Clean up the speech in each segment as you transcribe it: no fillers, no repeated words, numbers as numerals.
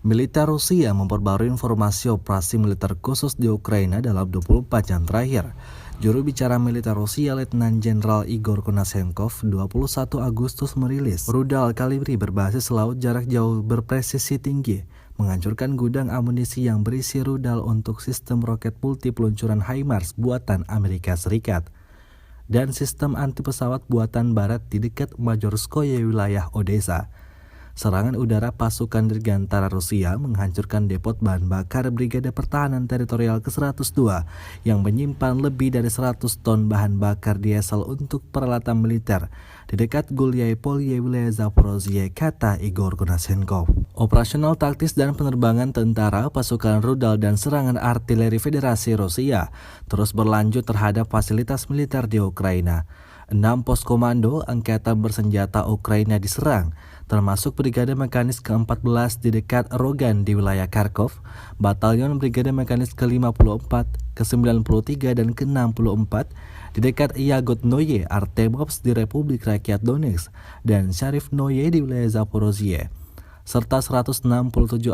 Militer Rusia memperbarui informasi operasi militer khusus di Ukraina dalam 24 jam terakhir. Juru bicara militer Rusia Letnan Jenderal Igor Konashenkov 21 Agustus merilis rudal kalibri berbasis laut jarak jauh berpresisi tinggi menghancurkan gudang amunisi yang berisi rudal untuk sistem roket multi peluncuran HIMARS buatan Amerika Serikat dan sistem anti pesawat buatan barat di dekat Majorskoye wilayah Odessa. Serangan udara pasukan dirgantara Rusia menghancurkan depot bahan bakar Brigade Pertahanan Teritorial ke-102 yang menyimpan lebih dari 100 ton bahan bakar diesel untuk peralatan militer di dekat Gulyai-Polye wilayah Zaporozhye, kata Igor Konashenkov. Operasional taktis dan penerbangan tentara, pasukan rudal dan serangan artileri Federasi Rusia terus berlanjut terhadap fasilitas militer di Ukraina. 6 pos komando angkatan bersenjata Ukraina diserang, termasuk Brigade Mekanis ke-14 di dekat Rogan di wilayah Kharkov, Batalion Brigade Mekanis ke-54, ke-93, dan ke-64 di dekat Yagodnoye Artemovsk di Republik Rakyat Donetsk, dan Sharifnoye di wilayah Zaporozhye, serta 167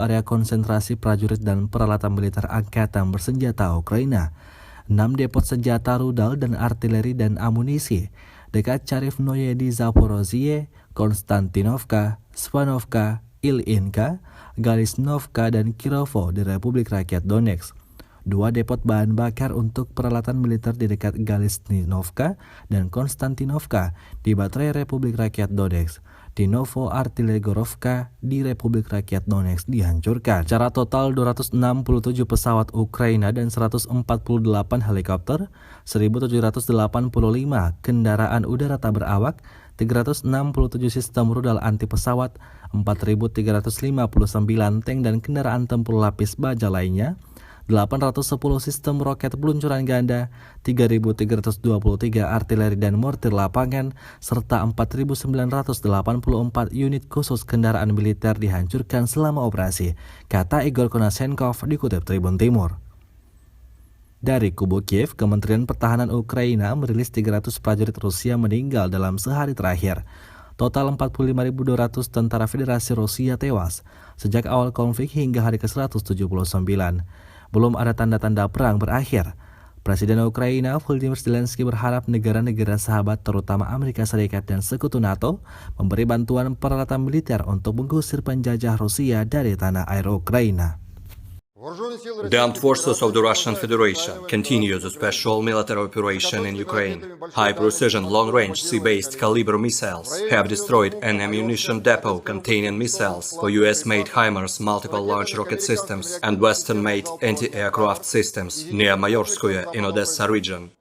area konsentrasi prajurit dan peralatan militer angkatan bersenjata Ukraina. 6 depot senjata rudal dan artileri dan amunisi dekat Sharifnoye di Zaporozhye, Konstantinovka, Svanovka, Ilinka, Galisnovka, dan Kirovo di Republik Rakyat Donetsk. 2 depot bahan bakar untuk peralatan militer di dekat Galisnovka dan Konstantinovka di Baterai Republik Rakyat Donetsk. Di Novo-Artilegorovka di Republik Rakyat Donetsk dihancurkan. Secara total 267 pesawat Ukraina dan 148 helikopter, 1.785 kendaraan udara tak berawak, 367 sistem rudal anti pesawat, 4.359 tank dan kendaraan tempur lapis baja lainnya, 810 sistem roket peluncuran ganda, 3.323 artileri dan mortir lapangan, serta 4.984 unit khusus kendaraan militer dihancurkan selama operasi, kata Igor Konashenkov dikutip Tribun Timur. Dari kubu Kiev, Kementerian Pertahanan Ukraina merilis 300 prajurit Rusia meninggal dalam sehari terakhir. Total 45.200 tentara Federasi Rusia tewas sejak awal konflik hingga hari ke-179. Belum ada tanda-tanda perang berakhir. Presiden Ukraina Volodymyr Zelensky berharap negara-negara sahabat terutama Amerika Serikat dan sekutu NATO memberi bantuan peralatan militer untuk mengusir penjajah Rusia dari tanah air Ukraina. The armed forces of the Russian Federation continue the special military operation in Ukraine. High-precision, long-range, sea-based Kalibr missiles have destroyed an ammunition depot containing missiles for US-made HIMARS multiple launch rocket systems and Western-made anti-aircraft systems near Mayorskoye in Odessa region.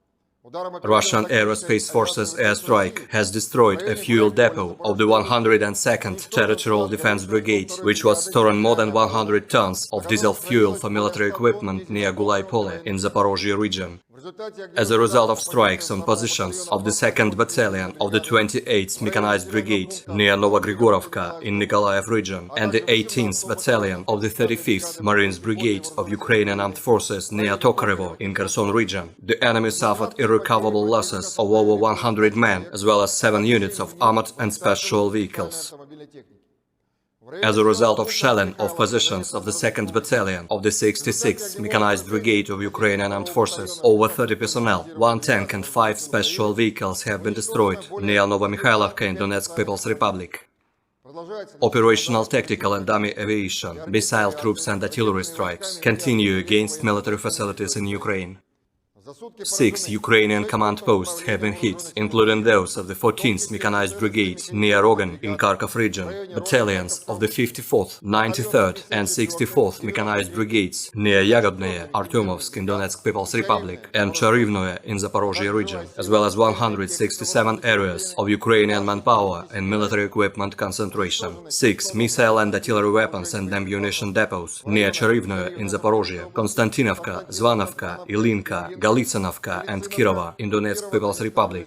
Russian Aerospace Forces airstrike has destroyed a fuel depot of the 102nd Territorial Defense Brigade, which was storing more than 100 tons of diesel fuel for military equipment near Gulyai-Polye in Zaporozhye region. As a result of strikes on positions of the 2nd Battalion of the 28th Mechanized Brigade near Novogrigorovka in Nikolaev region and the 18th Battalion of the 35th Marines Brigade of Ukrainian Armed Forces near Tokarevo in Kherson region, the enemy suffered irrecoverable losses of over 100 men as well as 7 units of armored and special vehicles. As a result of shelling of positions of the 2nd Battalion of the 66th Mechanized Brigade of Ukrainian Armed Forces, over 30 personnel, 1 tank and 5 special vehicles have been destroyed near Novomykhailovka in Donetsk People's Republic. Operational tactical and dummy aviation, missile troops and artillery strikes continue against military facilities in Ukraine. 6 Ukrainian command posts have been hit, including those of the 14th Mechanized Brigade near Rogan in Kharkov region, battalions of the 54th, 93rd and 64th Mechanized Brigades near Yagodnoye, Artemovsk in Donetsk People's Republic, and Charivnoye in Zaporozhye region, as well as 167 areas of Ukrainian manpower and military equipment concentration. 6 missile and artillery weapons and ammunition depots near Charivnoye in Zaporozhye, Konstantinovka, Zvanovka, Ilinka, Galicinovka and Kirova in Donetsk People's Republic.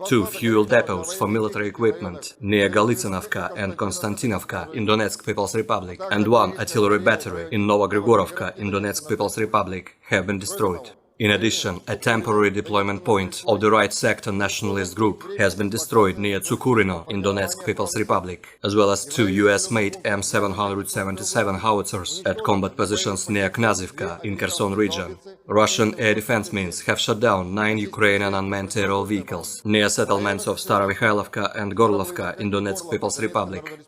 2 fuel depots for military equipment near Galicinovka and Konstantinovka in Donetsk People's Republic and 1 artillery battery in Novogrigorovka in Donetsk People's Republic have been destroyed. In addition, a temporary deployment point of the Right Sector Nationalist Group has been destroyed near Tsukurino in Donetsk People's Republic, as well as 2 US-made M777 howitzers at combat positions near Knazivka in Kherson region. Russian air defense means have shot down 9 Ukrainian unmanned aerial vehicles near settlements of Staromikhailovka and Gorlovka in Donetsk People's Republic.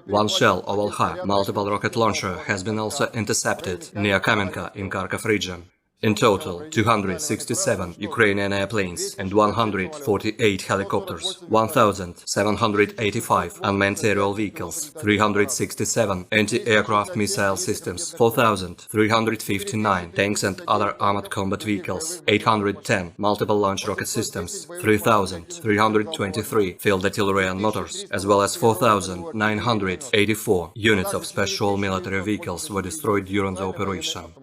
One shell of Volha multiple rocket launcher has been also intercepted near Kamenka in Kharkov region. In total, 267 Ukrainian airplanes and 148 helicopters, 1,785 unmanned aerial vehicles, 367 anti-aircraft missile systems, 4,359 tanks and other armored combat vehicles, 810 multiple launch rocket systems, 3,323 field artillery and motors, as well as 4,984 units of special military vehicles were destroyed during the operation.